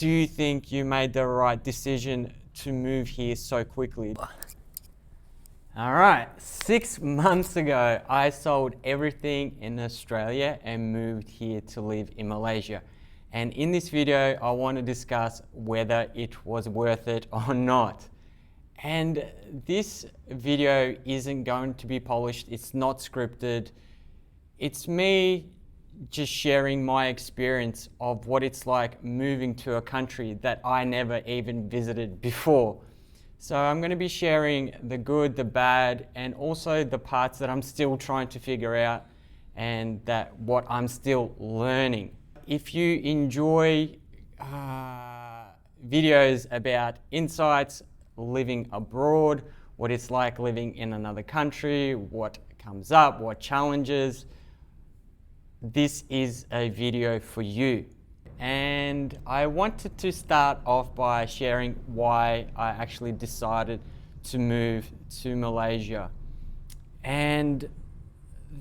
Do you think you made the right decision to move here so quickly? All right, 6 months ago, I sold everything in Australia and moved here to live in Malaysia. And in this video, I want to discuss whether it was worth it or not. And this video isn't going to be polished, it's not scripted. It's me just sharing my experience of what it's like moving to a country that I never even visited before. So I'm going to be sharing the good, the bad, and also the parts that I'm still trying to figure out and that what I'm still learning. If you enjoy videos about insights, living abroad, what it's like living in another country, what comes up, what challenges, this is a video for you. And I wanted to start off by sharing why I actually decided to move to Malaysia. And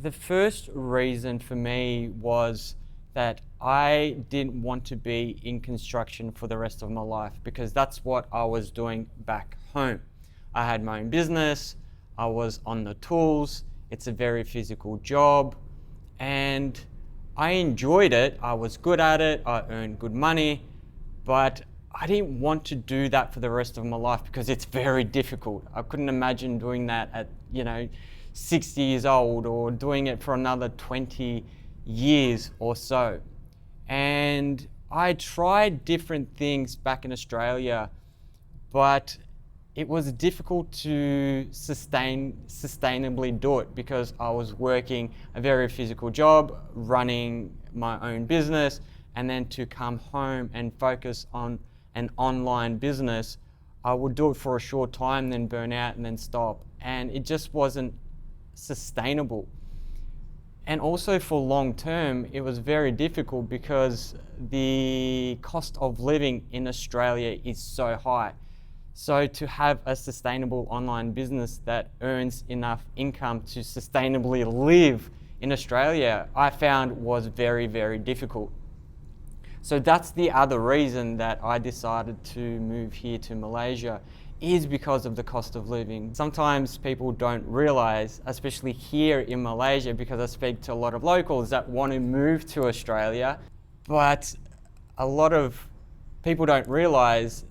the first reason for me was that I didn't want to be in construction for the rest of my life, because that's what I was doing back home. I had my own business, I was on the tools, it's a very physical job, and I enjoyed it, I was good at it, I earned good money, but I didn't want to do that for the rest of my life because it's very difficult. I couldn't imagine doing that at 60 years old or doing it for another 20 years or so. And I tried different things back in Australia, but it was difficult to sustainably do it because I was working a very physical job, running my own business, and then to come home and focus on an online business, I would do it for a short time, then burn out and then stop. And it just wasn't sustainable. And also for long term, it was very difficult because the cost of living in Australia is so high. So to have a sustainable online business that earns enough income to sustainably live in Australia, I found was very, very difficult. So that's the other reason that I decided to move here to Malaysia, is because of the cost of living. Sometimes people don't realize, especially here in Malaysia, because I speak to a lot of locals that want to move to Australia, but a lot of people don't realize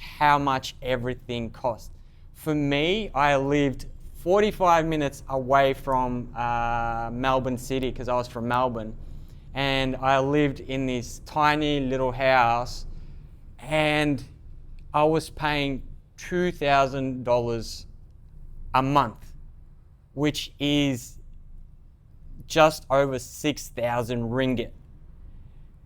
how much everything costs. For me, I lived 45 minutes away from Melbourne City because I was from Melbourne, and I lived in this tiny little house and I was paying $2,000 a month, which is just over 6,000 ringgit.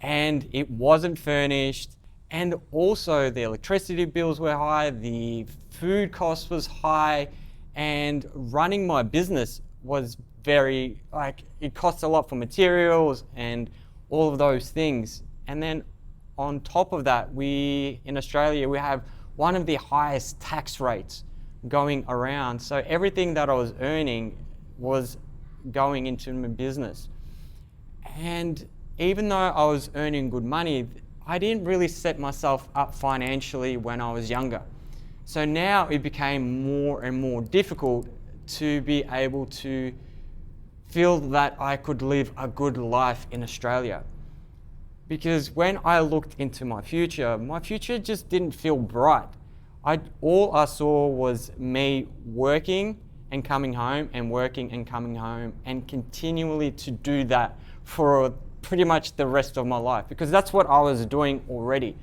And it wasn't furnished. And also the electricity bills were high, the food cost was high, and running my business was very, it costs a lot for materials and all of those things. And then on top of that, in Australia, we have one of the highest tax rates going around. So everything that I was earning was going into my business. And even though I was earning good money, I didn't really set myself up financially when I was younger. So now it became more and more difficult to be able to feel that I could live a good life in Australia. Because when I looked into my future just didn't feel bright. All I saw was me working and coming home and working and coming home and continually to do that for pretty much the rest of my life, because that's what I was doing already.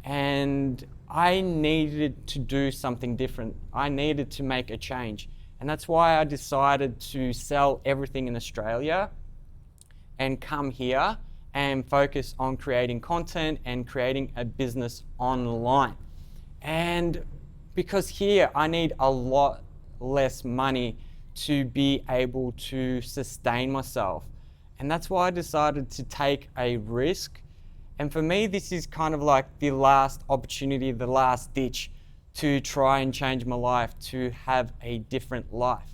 And I needed to do something different. I needed to make a change. And that's why I decided to sell everything in Australia and come here and focus on creating content and creating a business online. And because here I need a lot less money to be able to sustain myself. And that's why I decided to take a risk. And for me, this is kind of like the last opportunity, the last ditch to try and change my life, to have a different life.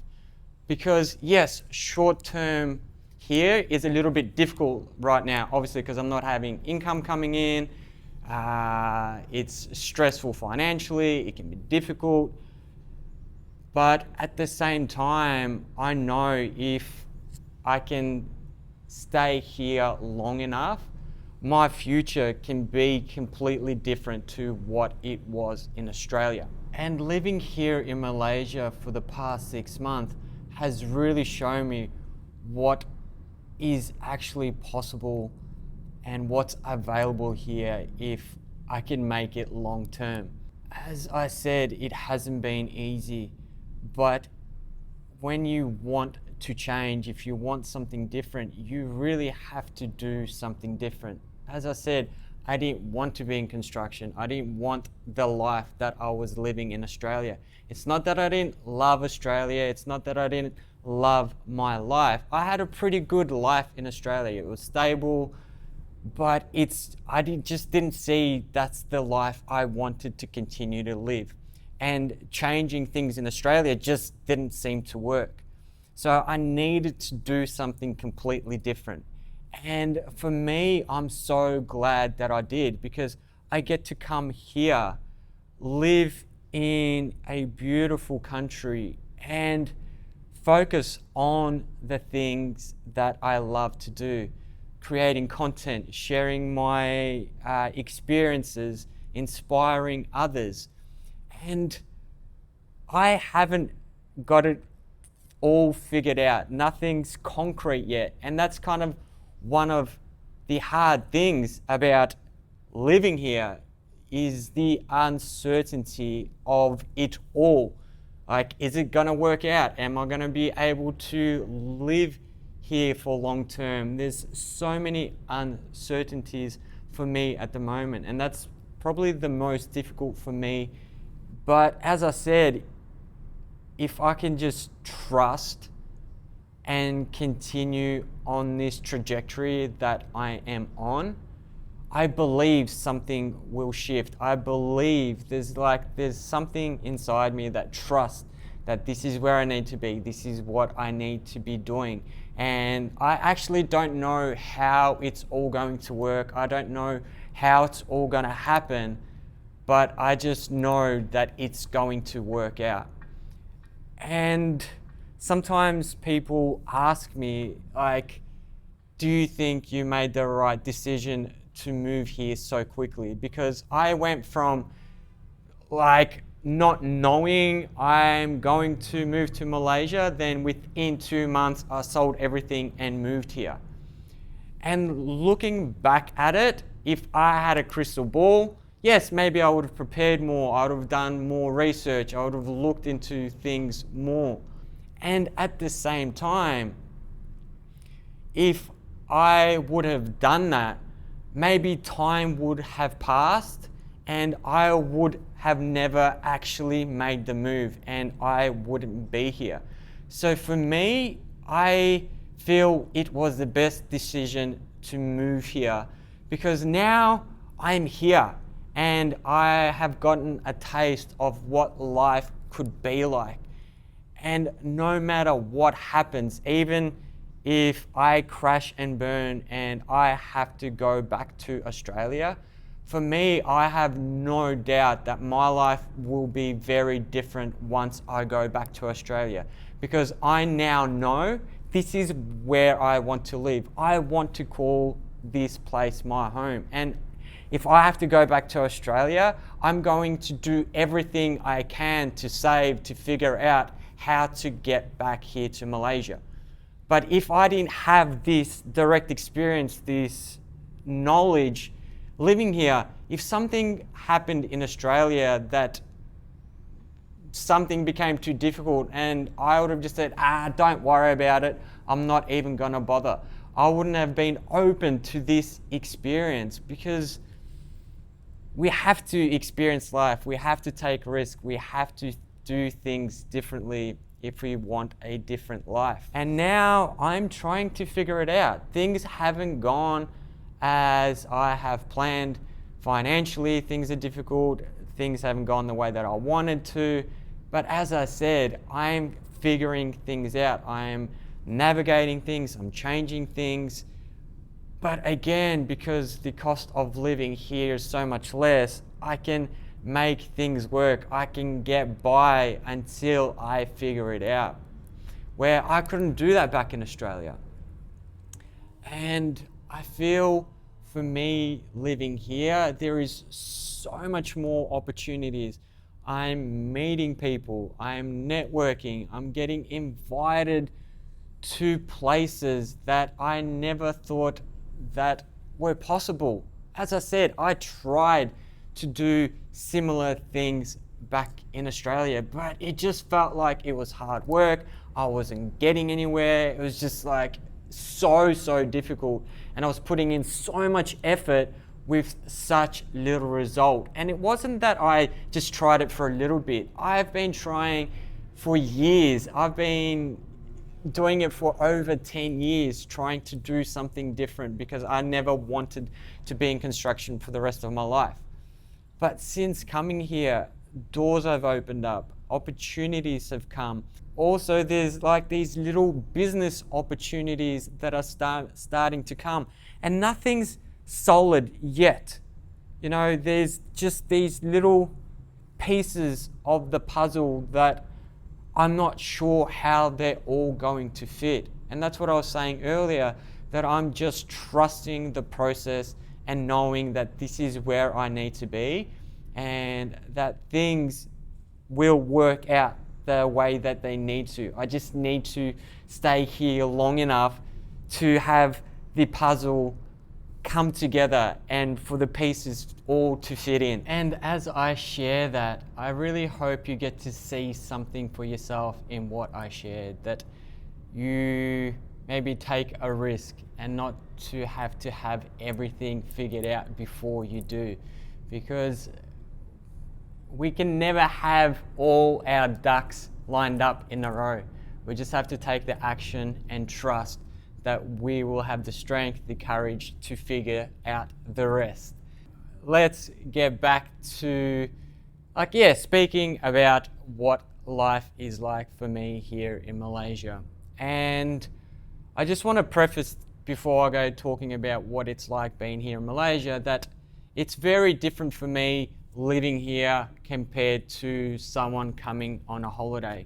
Because yes, short term here is a little bit difficult right now, obviously, because I'm not having income coming in. It's stressful financially, it can be difficult. But at the same time, I know if I can stay here long enough, my future can be completely different to what it was in Australia. And living here in Malaysia for the past 6 months has really shown me what is actually possible and what's available here if I can make it long term. As I said, it hasn't been easy, but when you want to change, if you want something different, you really have to do something different. As I said, I didn't want to be in construction. I didn't want the life that I was living in Australia. It's not that I didn't love Australia. It's not that I didn't love my life. I had a pretty good life in Australia. It was stable, but just didn't see that's the life I wanted to continue to live. And changing things in Australia just didn't seem to work. So I needed to do something completely different. And for me, I'm so glad that I did, because I get to come here, live in a beautiful country, and focus on the things that I love to do. Creating content, sharing my experiences, inspiring others. And I haven't got it all figured out. Nothing's concrete yet. And that's kind of one of the hard things about living here, is the uncertainty of it all. Like, is it gonna work out? Am I gonna be able to live here for long term? There's so many uncertainties for me at the moment, and that's probably the most difficult for me. But as I said, if I can just trust and continue on this trajectory that I am on, I believe something will shift. I believe there's something inside me that trusts that this is where I need to be. This is what I need to be doing. And I actually don't know how it's all going to work. I don't know how it's all going to happen, but I just know that it's going to work out. And sometimes people ask me, like, do you think you made the right decision to move here so quickly? Because I went from not knowing I'm going to move to Malaysia, then within 2 months I sold everything and moved here. And looking back at it, if I had a crystal ball, yes, maybe I would have prepared more, I would have done more research, I would have looked into things more. And at the same time, if I would have done that, maybe time would have passed and I would have never actually made the move and I wouldn't be here. So for me, I feel it was the best decision to move here, because now I'm here and I have gotten a taste of what life could be like. And no matter what happens, even if I crash and burn and I have to go back to Australia, for me, I have no doubt that my life will be very different once I go back to Australia, because I now know this is where I want to live. I want to call this place my home. And if I have to go back to Australia, I'm going to do everything I can to save, to figure out how to get back here to Malaysia. But if I didn't have this direct experience, this knowledge living here, if something happened in Australia that something became too difficult and I would have just said, don't worry about it, I'm not even gonna bother, I wouldn't have been open to this experience, because we have to experience life, we have to take risks, we have to do things differently if we want a different life. And now I'm trying to figure it out. Things haven't gone as I have planned. Financially, things are difficult. Things haven't gone the way that I wanted to. But as I said, I'm figuring things out. I'm navigating things, I'm changing things. But again, because the cost of living here is so much less, I can make things work. I can get by until I figure it out, where I couldn't do that back in Australia. And I feel for me living here, there is so much more opportunities. I'm meeting people, I'm networking, I'm getting invited to places that I never thought that were possible. As I said, I tried to do similar things back in Australia, but it just felt like it was hard work. I wasn't getting anywhere. It was just like so difficult, and I was putting in so much effort with such little result. And it wasn't that I just tried it for a little bit. I've been trying for years. I've been doing it for over 10 years, trying to do something different, because I never wanted to be in construction for the rest of my life. But since coming here, doors have opened up, opportunities have come. Also, there's like these little business opportunities that are starting to come, and nothing's solid yet. You know, there's just these little pieces of the puzzle that I'm not sure how they're all going to fit. And that's what I was saying earlier, that I'm just trusting the process and knowing that this is where I need to be, and that things will work out the way that they need to. I just need to stay here long enough to have the puzzle come together and for the pieces all to fit in. And as I share that, I really hope you get to see something for yourself in what I shared, that you maybe take a risk and not to have everything figured out before you do, because we can never have all our ducks lined up in a row. We just have to take the action and trust that we will have the strength, the courage to figure out the rest. Let's get back to, speaking about what life is like for me here in Malaysia. And I just want to preface, before I go talking about what it's like being here in Malaysia, that it's very different for me living here compared to someone coming on a holiday.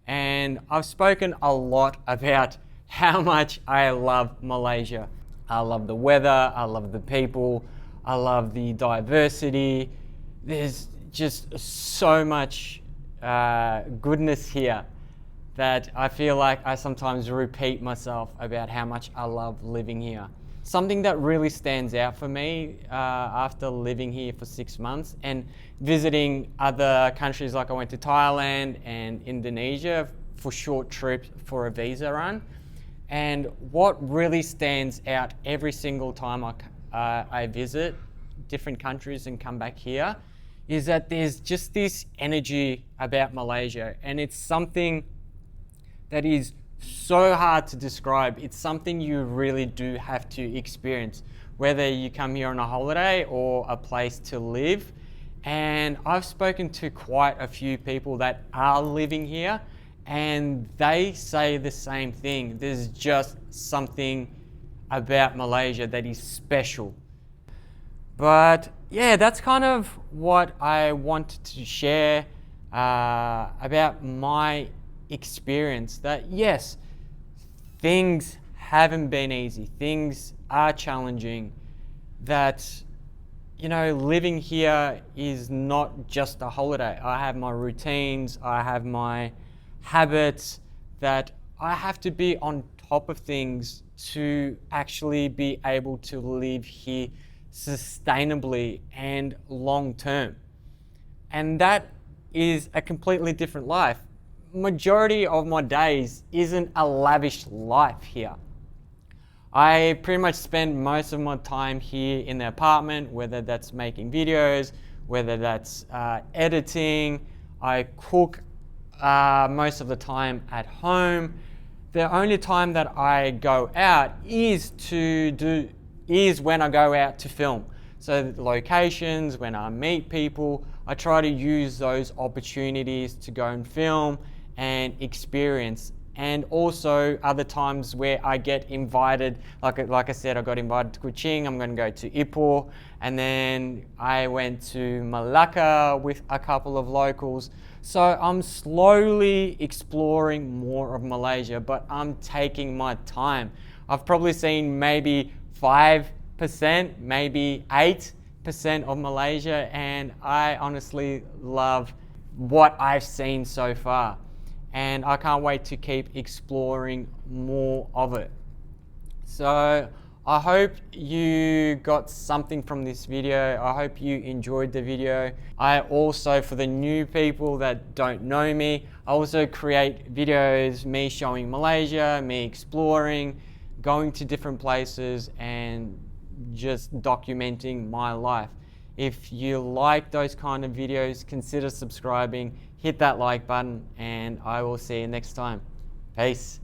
And I've spoken a lot about how much I love Malaysia. I love the weather, I love the people, I love the diversity. There's just so much goodness here that I feel like I sometimes repeat myself about how much I love living here. Something that really stands out for me after living here for 6 months and visiting other countries, like I went to Thailand and Indonesia for short trips for a visa run. And what really stands out every single time I visit different countries and come back here is that there's just this energy about Malaysia, and it's something that is so hard to describe. It's something you really do have to experience, whether you come here on a holiday or a place to live. And I've spoken to quite a few people that are living here, and they say the same thing. There's just something about Malaysia that is special. But yeah, that's kind of what I wanted to share about my experience, that yes, things haven't been easy, things are challenging, that, you know, living here is not just a holiday. I have my routines, I have my habits, that I have to be on top of things to actually be able to live here sustainably and long term. And that is a completely different life. Majority of my days isn't a lavish life here. I pretty much spend most of my time here in the apartment, whether that's making videos, whether that's editing. I cook most of the time at home. The only time that I go out is when I go out to film. So the locations, when I meet people, I try to use those opportunities to go and film and experience and also other times where I get invited, like I said, I got invited to Kuching, I'm going to go to Ipoh, and then I went to Malacca with a couple of locals. So I'm slowly exploring more of Malaysia, but I'm taking my time. I've probably seen maybe 5%, maybe 8% of Malaysia, and I honestly love what I've seen so far. And I can't wait to keep exploring more of it. So I hope you got something from this video. I hope you enjoyed the video. I also, for the new people that don't know me, I also create videos, me showing Malaysia, me exploring, going to different places and just documenting my life. If you like those kind of videos, consider subscribing, hit that like button, and I will see you next time. Peace.